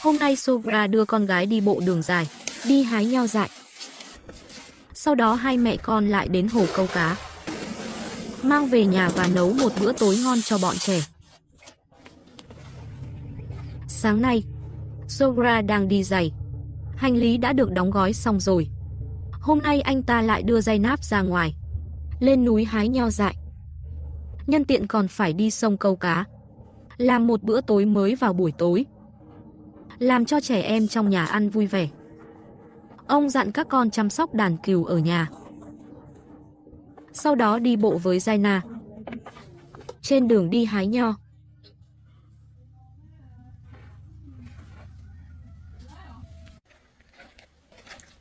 Hôm nay Sogra đưa con gái đi bộ đường dài, đi hái nho dại. Sau đó hai mẹ con lại đến hồ câu cá, mang về nhà và nấu một bữa tối ngon cho bọn trẻ. Sáng nay, Sogra đang đi giày. Hành lý đã được đóng gói xong rồi. Hôm nay anh ta lại đưa Zainab ra ngoài, lên núi hái nho dại. Nhân tiện còn phải đi sông câu cá, làm một bữa tối mới vào buổi tối, làm cho trẻ em trong nhà ăn vui vẻ. Ông dặn các con chăm sóc đàn cừu ở nhà. Sau đó đi bộ với Zaina. Trên đường đi hái nho,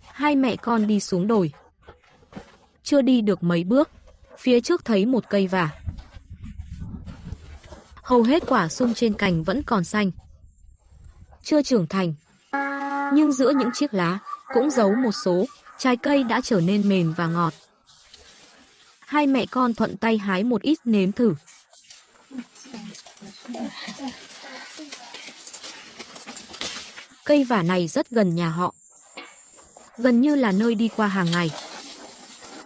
hai mẹ con đi xuống đồi. Chưa đi được mấy bước, phía trước thấy một cây vả. Hầu hết quả sung trên cành vẫn còn xanh, chưa trưởng thành. Nhưng giữa những chiếc lá cũng giấu một số trái cây đã trở nên mềm và ngọt. Hai mẹ con thuận tay hái một ít nếm thử. Cây vả này rất gần nhà họ, gần như là nơi đi qua hàng ngày.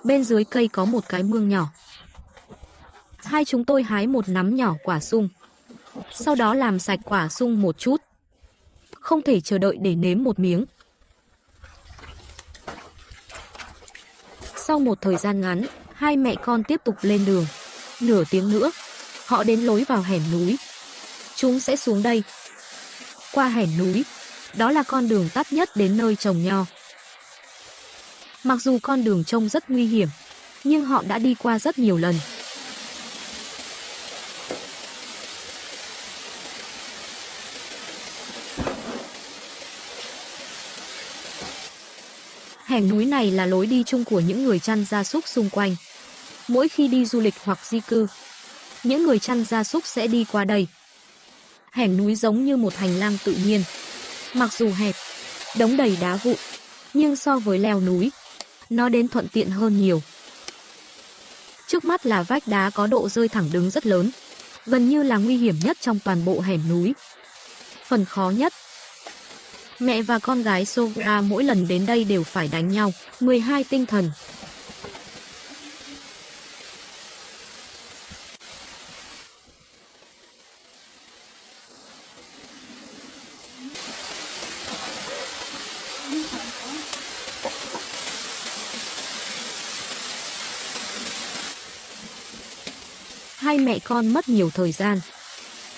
Bên dưới cây có một cái mương nhỏ. Hai chúng tôi hái một nắm nhỏ quả sung, sau đó làm sạch quả sung một chút. Không thể chờ đợi để nếm một miếng. Sau một thời gian ngắn, hai mẹ con tiếp tục lên đường. Nửa tiếng nữa, họ đến lối vào hẻm núi. Chúng sẽ xuống đây. Qua hẻm núi, đó là con đường tắt nhất đến nơi trồng nho. Mặc dù con đường trông rất nguy hiểm, nhưng họ đã đi qua rất nhiều lần. Hẻm núi này là lối đi chung của những người chăn gia súc xung quanh. Mỗi khi đi du lịch hoặc di cư, những người chăn gia súc sẽ đi qua đây. Hẻm núi giống như một hành lang tự nhiên. Mặc dù hẹp, đống đầy đá vụn, nhưng so với leo núi, nó đến thuận tiện hơn nhiều. Trước mắt là vách đá có độ rơi thẳng đứng rất lớn, gần như là nguy hiểm nhất trong toàn bộ hẻm núi. Phần khó nhất, mẹ và con gái Sogra mỗi lần đến đây đều phải đánh nhau. 12 tinh thần. Hai mẹ con mất nhiều thời gian,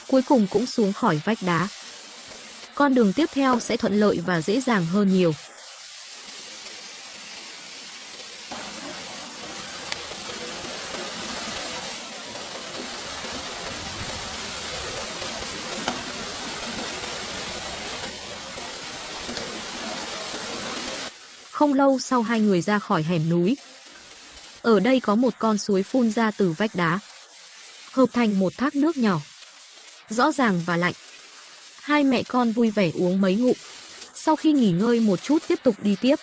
cuối cùng cũng xuống khỏi vách đá. Con đường tiếp theo sẽ thuận lợi và dễ dàng hơn nhiều. Không lâu sau hai người ra khỏi hẻm núi. Ở đây có một con suối phun ra từ vách đá, hợp thành một thác nước nhỏ, rõ ràng và lạnh. Hai mẹ con vui vẻ uống mấy ngụm. Sau khi nghỉ ngơi một chút tiếp tục đi tiếp.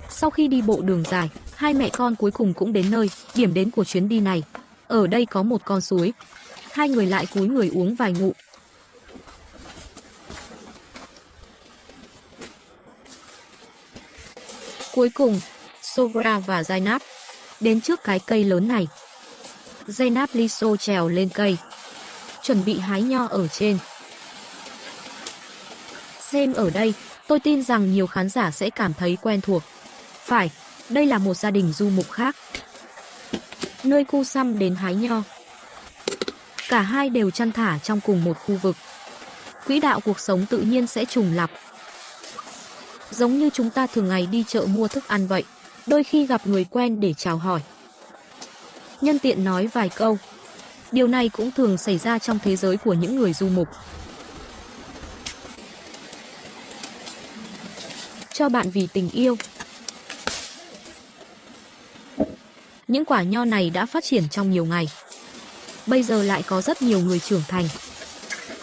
Sau khi đi bộ đường dài, hai mẹ con cuối cùng cũng đến nơi, điểm đến của chuyến đi này. Ở đây có một con suối. Hai người lại cúi người uống vài ngụm. Cuối cùng, Sogra và Zainab đến trước cái cây lớn này. Zainab Liso trèo lên cây, chuẩn bị hái nho ở trên. Xem ở đây, tôi tin rằng nhiều khán giả sẽ cảm thấy quen thuộc. Phải, đây là một gia đình du mục khác, nơi cu săm đến hái nho. Cả hai đều chăn thả trong cùng một khu vực. Quỹ đạo cuộc sống tự nhiên sẽ trùng lặp. Giống như chúng ta thường ngày đi chợ mua thức ăn vậy, đôi khi gặp người quen để chào hỏi, nhân tiện nói vài câu. Điều này cũng thường xảy ra trong thế giới của những người du mục. Cho bạn vì tình yêu. Những quả nho này đã phát triển trong nhiều ngày. Bây giờ lại có rất nhiều người trưởng thành.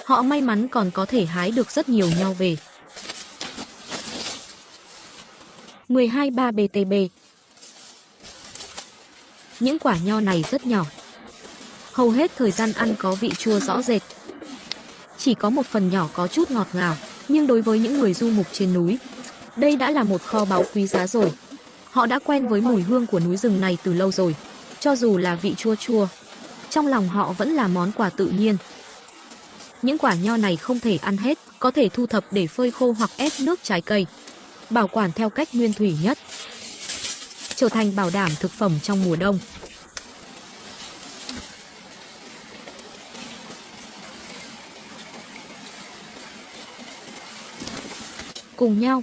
Họ may mắn còn có thể hái được rất nhiều nho về. 12.3 BTB. Những quả nho này rất nhỏ. Hầu hết thời gian ăn có vị chua rõ rệt. Chỉ có một phần nhỏ có chút ngọt ngào, nhưng đối với những người du mục trên núi, đây đã là một kho báu quý giá rồi. Họ đã quen với mùi hương của núi rừng này từ lâu rồi. Cho dù là vị chua chua, trong lòng họ vẫn là món quà tự nhiên. Những quả nho này không thể ăn hết, có thể thu thập để phơi khô hoặc ép nước trái cây, bảo quản theo cách nguyên thủy nhất, trở thành bảo đảm thực phẩm trong mùa đông. Cùng nhau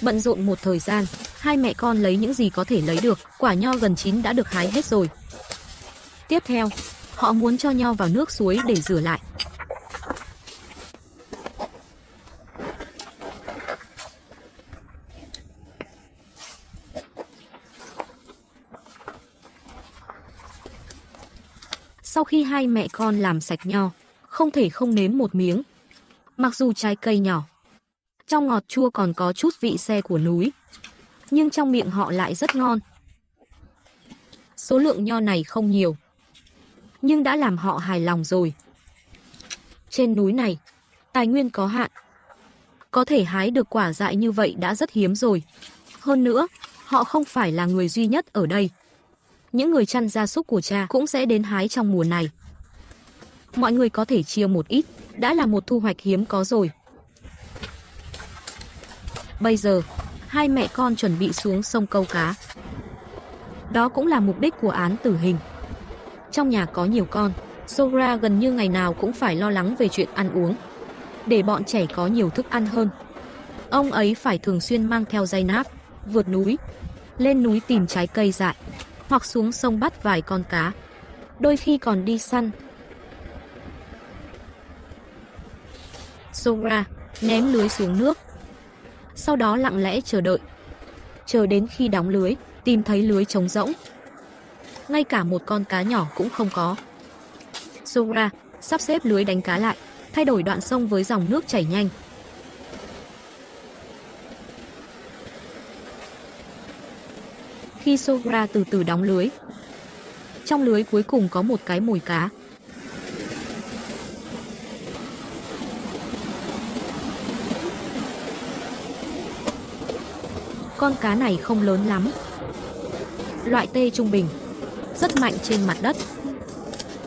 bận rộn một thời gian, hai mẹ con lấy những gì có thể lấy được. Quả nho gần chín đã được hái hết rồi. Tiếp theo, họ muốn cho nho vào nước suối để rửa lại. Sau khi hai mẹ con làm sạch nho, không thể không nếm một miếng. Mặc dù trái cây nhỏ, trong ngọt chua còn có chút vị se của núi, nhưng trong miệng họ lại rất ngon. Số lượng nho này không nhiều, nhưng đã làm họ hài lòng rồi. Trên núi này, tài nguyên có hạn, có thể hái được quả dại như vậy đã rất hiếm rồi. Hơn nữa, họ không phải là người duy nhất ở đây. Những người chăn gia súc của cha cũng sẽ đến hái trong mùa này. Mọi người có thể chia một ít, đã là một thu hoạch hiếm có rồi. Bây giờ, hai mẹ con chuẩn bị xuống sông câu cá. Đó cũng là mục đích của án tử hình. Trong nhà có nhiều con, Sogra gần như ngày nào cũng phải lo lắng về chuyện ăn uống, để bọn trẻ có nhiều thức ăn hơn. Ông ấy phải thường xuyên mang theo Zainab, vượt núi, lên núi tìm trái cây dại, hoặc xuống sông bắt vài con cá, đôi khi còn đi săn. Sogra ném lưới xuống nước, sau đó lặng lẽ chờ đợi, chờ đến khi đóng lưới, tìm thấy lưới trống rỗng, ngay cả một con cá nhỏ cũng không có. Sogra sắp xếp lưới đánh cá lại, thay đổi đoạn sông với dòng nước chảy nhanh. Khi Sogra từ từ đóng lưới, trong lưới cuối cùng có một cái mồi cá. Con cá này không lớn lắm, loại T trung bình, rất mạnh trên mặt đất,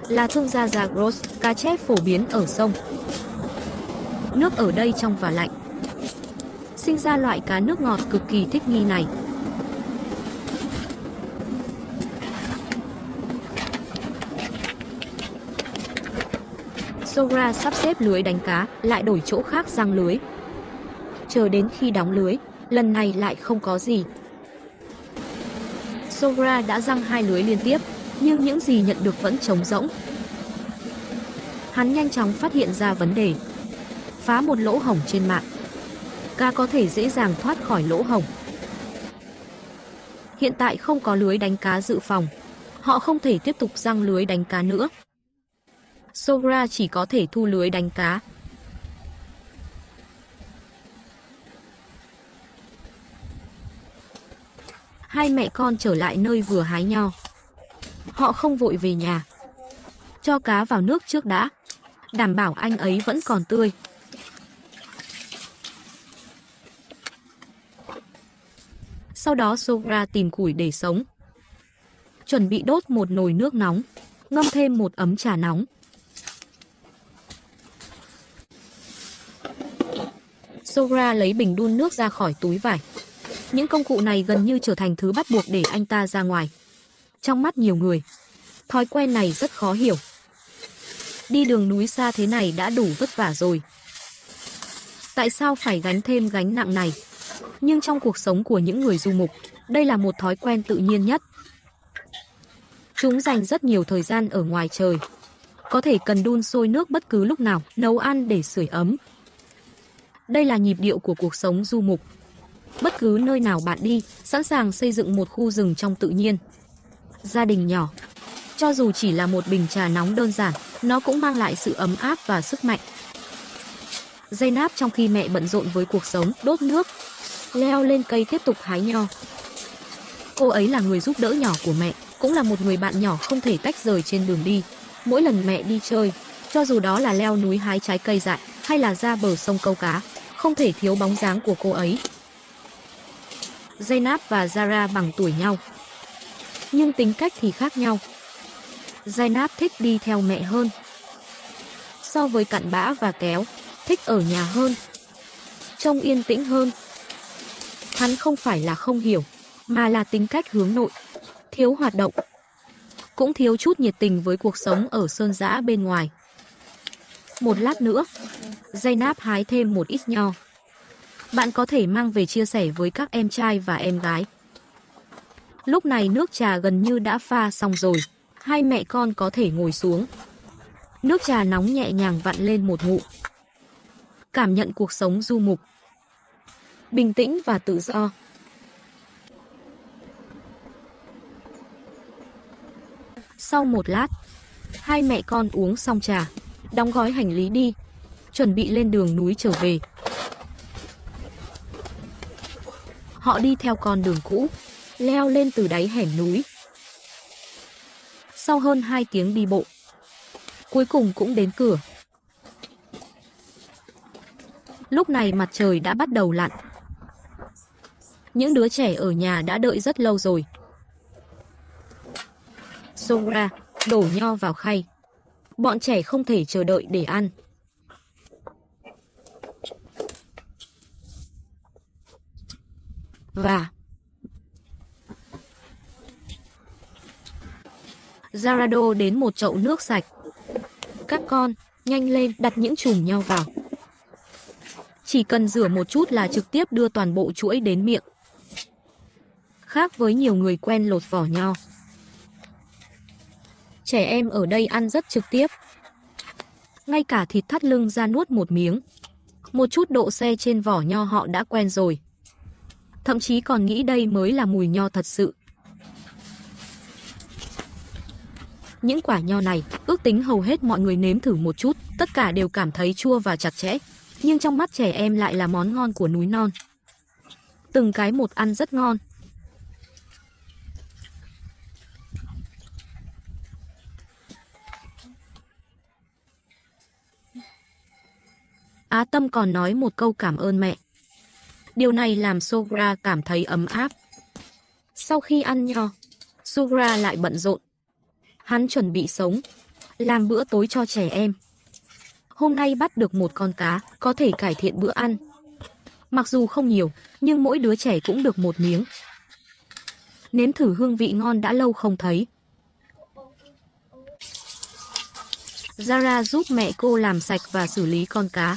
là thương gia Zagros, cá chép phổ biến ở sông. Nước ở đây trong và lạnh, sinh ra loại cá nước ngọt cực kỳ thích nghi này. Sogra sắp xếp lưới đánh cá, lại đổi chỗ khác giăng lưới. Chờ đến khi đóng lưới, lần này lại không có gì. Sogra đã giăng 2 lưới liên tiếp, nhưng những gì nhận được vẫn trống rỗng. Hắn nhanh chóng phát hiện ra vấn đề, phá một lỗ hổng trên mạng. Cá có thể dễ dàng thoát khỏi lỗ hổng. Hiện tại không có lưới đánh cá dự phòng, họ không thể tiếp tục giăng lưới đánh cá nữa. Sogra chỉ có thể thu lưới đánh cá. Hai mẹ con trở lại nơi vừa hái nho. Họ không vội về nhà, cho cá vào nước trước đã, đảm bảo anh ấy vẫn còn tươi. Sau đó Sogra tìm củi để sống, chuẩn bị đốt một nồi nước nóng, ngâm thêm một ấm trà nóng. Sogra lấy bình đun nước ra khỏi túi vải. Những công cụ này gần như trở thành thứ bắt buộc để anh ta ra ngoài. Trong mắt nhiều người, thói quen này rất khó hiểu. Đi đường núi xa thế này đã đủ vất vả rồi, tại sao phải gánh thêm gánh nặng này? Nhưng trong cuộc sống của những người du mục, đây là một thói quen tự nhiên nhất. Chúng dành rất nhiều thời gian ở ngoài trời, có thể cần đun sôi nước bất cứ lúc nào, nấu ăn để sưởi ấm. Đây là nhịp điệu của cuộc sống du mục. Bất cứ nơi nào bạn đi, sẵn sàng xây dựng một khu rừng trong tự nhiên. Gia đình nhỏ, Cho dù chỉ là một bình trà nóng đơn giản, nó cũng mang lại sự ấm áp và sức mạnh. Zainab trong khi mẹ bận rộn với cuộc sống, đốt nước, leo lên cây tiếp tục hái nho. Cô ấy là người giúp đỡ nhỏ của mẹ, cũng là một người bạn nhỏ không thể tách rời trên đường đi. Mỗi lần mẹ đi chơi, cho dù đó là leo núi hái trái cây dại hay là ra bờ sông câu cá, không thể thiếu bóng dáng của cô ấy. Zainab và Zara bằng tuổi nhau, nhưng tính cách thì khác nhau. Zainab thích đi theo mẹ hơn. So với cặn bã và kéo, thích ở nhà hơn, trông yên tĩnh hơn. Hắn không phải là không hiểu, mà là tính cách hướng nội, thiếu hoạt động, cũng thiếu chút nhiệt tình với cuộc sống ở sơn dã bên ngoài. Một lát nữa, Zainab hái thêm một ít nho. Bạn có thể mang về chia sẻ với các em trai và em gái. Lúc này nước trà gần như đã pha xong rồi, hai mẹ con có thể ngồi xuống. Nước trà nóng nhẹ nhàng vặn lên một ngụm. Cảm nhận cuộc sống du mục, bình tĩnh và tự do. Sau một lát, hai mẹ con uống xong trà, đóng gói hành lý đi, chuẩn bị lên đường núi trở về. Họ đi theo con đường cũ, leo lên từ đáy hẻm núi. Sau hơn 2 tiếng đi bộ, cuối cùng cũng đến cửa. Lúc này mặt trời đã bắt đầu lặn. Những đứa trẻ ở nhà đã đợi rất lâu rồi. Sogra đổ nho vào khay. Bọn trẻ không thể chờ đợi để ăn. Và Zarado đến một chậu nước sạch. Các con, nhanh lên, đặt những chùm nho vào. Chỉ cần rửa một chút là trực tiếp đưa toàn bộ chuỗi đến miệng. Khác với nhiều người quen lột vỏ nho, trẻ em ở đây ăn rất trực tiếp. Ngay cả thịt thắt lưng ra nuốt một miếng. Một chút độ se trên vỏ nho họ đã quen rồi. Thậm chí còn nghĩ đây mới là mùi nho thật sự. Những quả nho này, ước tính hầu hết mọi người nếm thử một chút, tất cả đều cảm thấy chua và chặt chẽ. Nhưng trong mắt trẻ em lại là món ngon của núi non. Từng cái một ăn rất ngon. Á Tâm còn nói một câu cảm ơn mẹ. Điều này làm Sogra cảm thấy ấm áp. Sau khi ăn nho, Sogra lại bận rộn. Hắn chuẩn bị sống, làm bữa tối cho trẻ em. Hôm nay bắt được một con cá, có thể cải thiện bữa ăn. Mặc dù không nhiều, nhưng mỗi đứa trẻ cũng được một miếng. Nếm thử hương vị ngon đã lâu không thấy. Zara giúp mẹ cô làm sạch và xử lý con cá.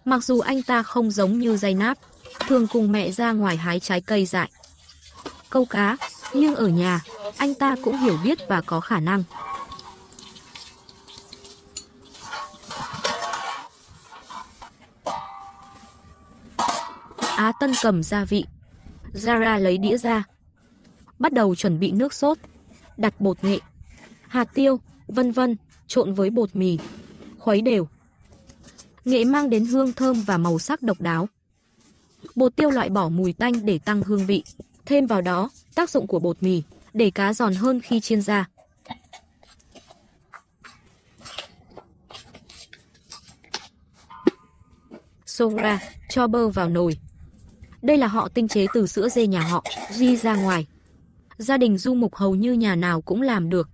Mặc dù anh ta không giống như Zainab, thường cùng mẹ ra ngoài hái trái cây dại, câu cá, nhưng ở nhà, anh ta cũng hiểu biết và có khả năng. Á Tân cầm gia vị. Zara lấy đĩa ra. Bắt đầu chuẩn bị nước sốt, đặt bột nghệ, hạt tiêu, vân vân, trộn với bột mì, khuấy đều. Nghệ mang đến hương thơm và màu sắc độc đáo. Bột tiêu loại bỏ mùi tanh để tăng hương vị. Thêm vào đó, tác dụng của bột mì, để cá giòn hơn khi chiên ra. Sogra cho bơ vào nồi. Đây là họ tinh chế từ sữa dê nhà họ, ghi ra ngoài. Gia đình du mục hầu như nhà nào cũng làm được.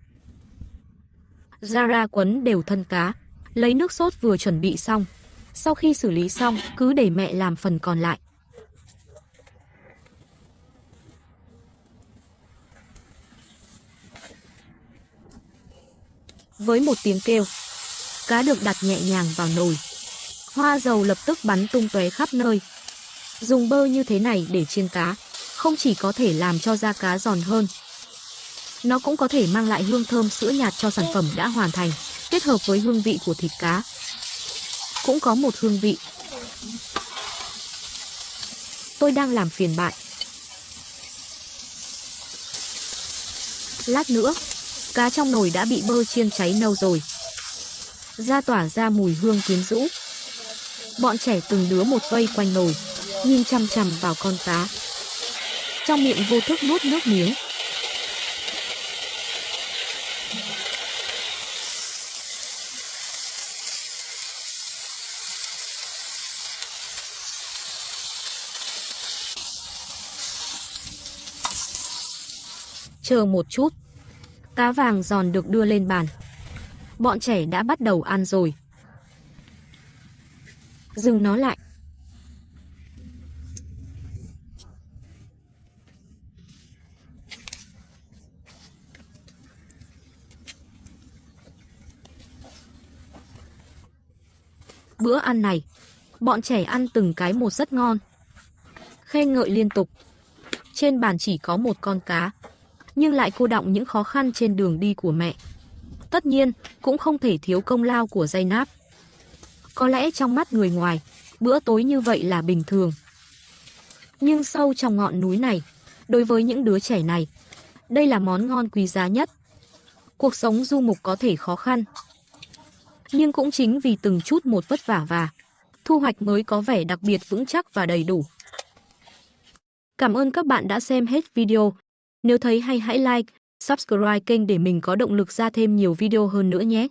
Zara quấn đều thân cá, lấy nước sốt vừa chuẩn bị xong. Sau khi xử lý xong, cứ để mẹ làm phần còn lại. Với một tiếng kêu, cá được đặt nhẹ nhàng vào nồi. Hoa dầu lập tức bắn tung tóe khắp nơi. Dùng bơ như thế này để chiên cá, không chỉ có thể làm cho da cá giòn hơn, nó cũng có thể mang lại hương thơm sữa nhạt cho sản phẩm đã hoàn thành, kết hợp với hương vị của thịt cá. Cũng có một hương vị. Tôi đang làm phiền bạn. Lát nữa, Cá trong nồi đã bị bơ chiên cháy nâu rồi, ra tỏa ra mùi hương quyến rũ. Bọn trẻ từng đứa một vây quanh nồi, nhìn chằm chằm vào con cá, trong miệng vô thức nuốt nước miếng. Chờ một chút, cá vàng giòn được đưa lên bàn. Bọn trẻ đã bắt đầu ăn rồi. Dừng nó lại. Bữa ăn này, bọn trẻ ăn từng cái một rất ngon, khen ngợi liên tục. Trên bàn chỉ có một con cá, nhưng lại cô đọng những khó khăn trên đường đi của mẹ. Tất nhiên, cũng không thể thiếu công lao của Zainab. Có lẽ trong mắt người ngoài, bữa tối như vậy là bình thường. Nhưng sâu trong ngọn núi này, đối với những đứa trẻ này, đây là món ngon quý giá nhất. Cuộc sống du mục có thể khó khăn, nhưng cũng chính vì từng chút một vất vả và thu hoạch mới có vẻ đặc biệt vững chắc và đầy đủ. Cảm ơn các bạn đã xem hết video. Nếu thấy hay hãy like, subscribe kênh để mình có động lực ra thêm nhiều video hơn nữa nhé.